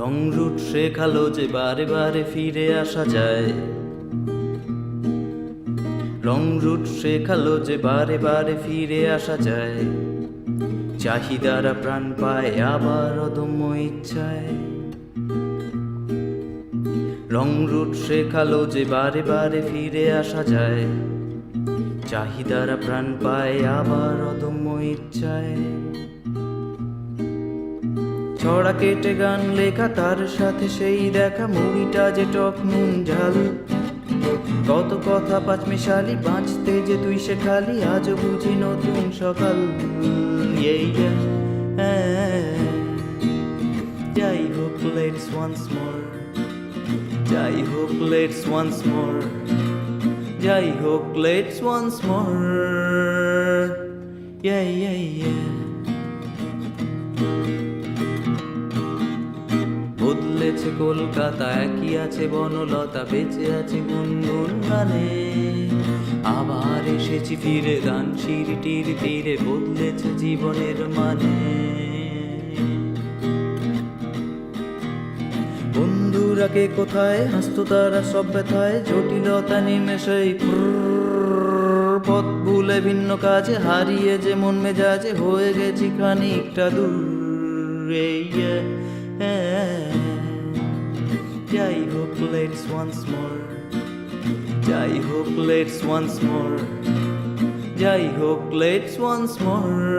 Long route শেখালো যে বারে বারে ফিরে আসা যায়। লং রুট শেখালো যে বারে বারে ফিরে আসা যায়। চাহিদারা প্রাণ পায় আবার অদম্য ইচ্ছায়। লং রুট শেখালো যে বারে বারে ফিরে আসা যায়। চাহিদারা প্রাণ পায় আবার অদম্য ইচ্ছায়। ছড়া কেটে গান লেখা, তার সাথে সেই দেখা মুড়িটা যে টক নুন ঝাল। কত কথা পাঁচমিশালি, বাঁচতে যে তুই শেখালি, আজও বুঝি নতুন সকাল। যাই হোক, লেটস ওয়ান্স মোর। যাই হোক, লেটস ওয়ান্স মোর। যাই হোক, লেটস ওয়ান্স মোর। বদলেছে কলকাতা, একই আছে বনলতা, বেঁচে আছে গুনগুন গানে। আবার এসেছি ফিরে ধানসিঁড়িটির তীরে, বদলেছে জীবনের মানে। বন্ধুরা কে কোথায়, হাসতো তারা সব ব্যথায়, জটিলতা নিমেষেই পথ ভুলে ভিন্ন কাজে, হারিয়ে যে মন মেজাজে হয়ে গেছি খানিকটা দূর। যাই হোক, লেটস ওয়ান্স মোর। যাই হোক, লেটস ওয়ান্স মোর। যাই হোক, লেটস ওয়ান্স মোর।